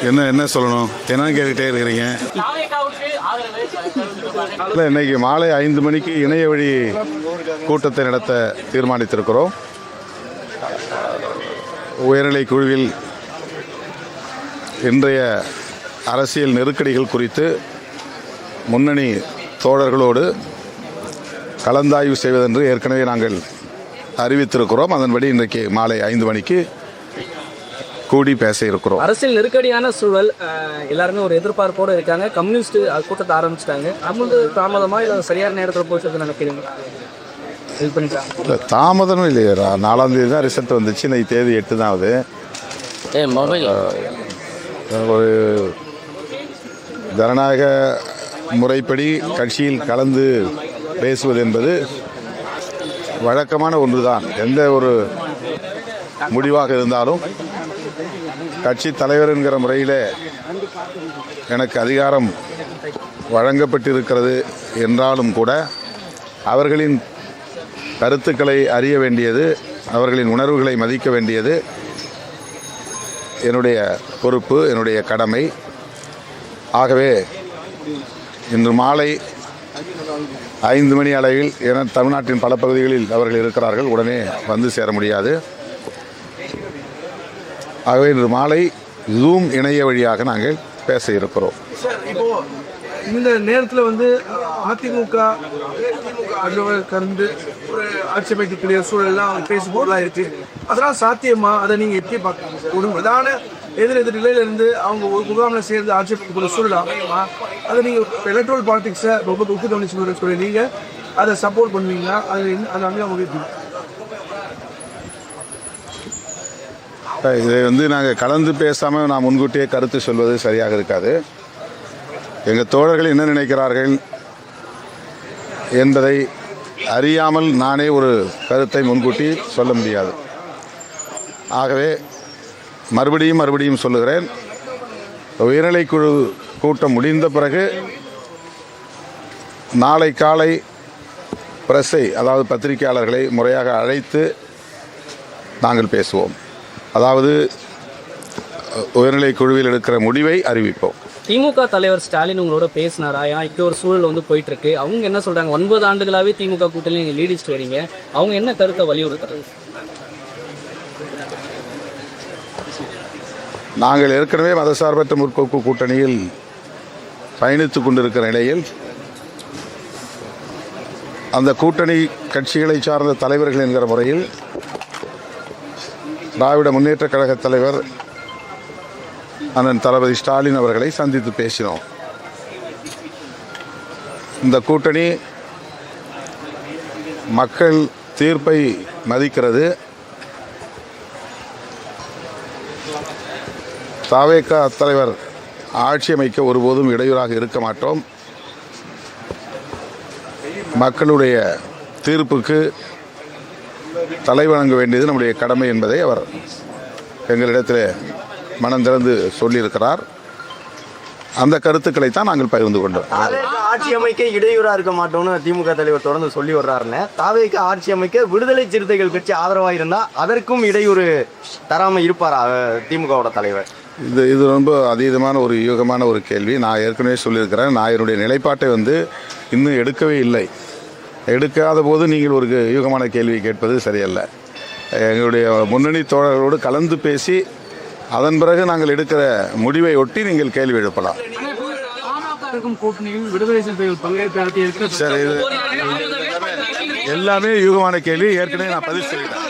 என்ன என்ன சொல்லணும் என்னன்னு கேட்டுகிட்டே இருக்கிறீங்க. இல்லை, இன்னைக்கு மாலை 5 மணிக்கு இணைய வழி கூட்டத்தை நடத்த தீர்மானித்திருக்கிறோம். உயர்நிலை குழுவில் இன்றைய அரசியல் நெருக்கடிகள் குறித்து முன்னணி தோழர்களோடு கலந்தாய்வு செய்வதென்று ஏற்கனவே நாங்கள் அறிவித்திருக்கிறோம். அதன்படி இன்றைக்கு மாலை 5 மணிக்கு கூடி பேச இருக்கிறோம். அரசியல் நெருக்கடியான சூழல், எல்லாருமே ஒரு எதிர்பார்ப்போடு இருக்காங்க. கம்யூனிஸ்ட் கூட்டத்தை ஆரம்பிச்சிட்டாங்க. நம்மளுக்கு தாமதமாக இல்லை சரியான நேரத்தில் போச்சு நினைக்கிறீங்க? இல்லை, தாமதம் இல்லையா. 4ஆம் தேதி தான் ரிசல்ட் வந்துச்சு. இன்னைக்கு தேதி 8 தான் ஆகுது. ஒரு ஜனநாயக முறைப்படி கட்சியில் கலந்து பேசுவது என்பது வழக்கமான ஒன்றுதான். எந்த ஒரு முடிவாக இருந்தாலும் கட்சி தலைவர் என்கிற முறையில் எனக்கு அதிகாரம் வழங்கப்பட்டிருக்கிறது என்றாலும் கூட அவர்களின் கருத்துக்களை அறிய வேண்டியது, அவர்களின் உணர்வுகளை மதிக்க வேண்டியது என்னுடைய பொறுப்பு, என்னுடைய கடமை. ஆகவே இன்று மாலை 5 மணி அளவில், என தமிழ்நாட்டின் பல பகுதிகளில் அவர்கள் இருக்கிறார்கள், உடனே வந்து சேர முடியாது. ஆகவே இன்று மாலை ஜூம் இணைய வழியாக நாங்கள் பேச இருக்கிறோம். இந்த நேரத்தில் அதிமுக கலந்து ஒரு ஆட்சி அமைக்கக்கூடிய சூழல்லாம் பேசுபொருளாக இருக்கு. அதெல்லாம் சாத்தியமா? அதை நீங்கள் எப்படி பார்க்குறீங்க? ஒரு பிரதான எதிர் நிலையிலிருந்து அவங்க ஒரு முகாமில் சேர்ந்து ஆட்சி அமைக்கக்கூடிய சூழல் அமையுமா? அதை நீங்கள் எலக்ட்ரல் பாலிடிக்ஸை ரொம்ப முக்கிய கவனிச்சு சொல்லி நீங்கள் அதை சப்போர்ட் பண்ணுவீங்களா? அது அந்த அமையா உங்களுக்கு இதை நாங்கள் கலந்து பேசாமல் நான் முன்கூட்டியே கருத்து சொல்வது சரியாக இருக்காது. எங்கள் தோழர்கள் என்ன நினைக்கிறார்கள் என்பதை அறியாமல் நானே ஒரு கருத்தை முன்கூட்டி சொல்ல முடியாது. ஆகவே மறுபடியும் சொல்லுகிறேன், உயர்நிலை குழு கூட்டம் முடிந்த பிறகு நாளை காலை பிரஸை, அதாவது பத்திரிகையாளர்களை முறையாக அழைத்து நாங்கள் பேசுவோம். அதாவது உயர்நிலை குழுவில் எடுக்கிற முடிவை அறிவிப்போம். திமுக தலைவர் ஸ்டாலின் உங்களோட பேசினாரா? இப்போ ஒரு சூழல் போயிட்டு இருக்கு. அவங்க என்ன சொல்றாங்க? 9 ஆண்டுகளாகவே திமுக கூட்டணி நீங்கள் லீடிஸ்ட் வரீங்க. அவங்க என்ன கருத்தை வலியுறுத்துறது? நாங்கள் ஏற்கனவே மதசார்பற்ற முற்போக்கு கூட்டணியில் பயணித்து கொண்டிருக்கிற நிலையில் அந்த கூட்டணி கட்சிகளை சார்ந்த தலைவர்கள் என்கிற முறையில் திராவிட முன்னேற்ற கழக தலைவர் அண்ணன் தளபதி ஸ்டாலின் அவர்களை சந்தித்து பேசினோம். இந்த கூட்டணி மக்கள் தீர்ப்பை மதிக்கிறது. தவேக தலைவர் ஆட்சி அமைக்க ஒருபோதும் இடையூறாக இருக்க மாட்டோம். மக்களுடைய தீர்ப்புக்கு தலைவணங்க வேண்டியது நம்முடைய கடமை என்பதை அவர் எங்களிடத்தில் மனம் திறந்து சொல்லியிருக்கிறார். அந்த கருத்துக்களை தான் நாங்கள் பகிர்ந்து கொண்டோம். ஆட்சி அமைக்க இடையூறாக இருக்க மாட்டோம்னு திமுக தலைவர் தொடர்ந்து சொல்லி வர்றாருன்னு, தாவேக்கு ஆட்சி அமைக்க விடுதலை சிறுத்தைகள் கட்சி ஆதரவாக இருந்தால் அதற்கும் இடையூறு தராமல் இருப்பாரா திமுகவோட தலைவர்? இது ரொம்ப அதீதமான ஒரு யூகமான ஒரு கேள்வி. நான் ஏற்கனவே சொல்லியிருக்கிறேன், நான் என்னுடைய நிலைப்பாட்டை இன்னும் எடுக்கவே இல்லை. எடுக்காத போது நீங்கள் ஒரு யூகமான கேள்வி கேட்பது சரியல்ல. எங்களுடைய முன்னணி தோழர்களோடு கலந்து பேசி அதன் பிறகு நாங்கள் எடுக்கிற முடிவை ஒட்டி நீங்கள் கேள்வி எழுப்பலாம். சரி, இது எல்லாமே யூகமான கேள்வி. ஏற்கனவே நான் பதில் சொல்லிட்டேன்.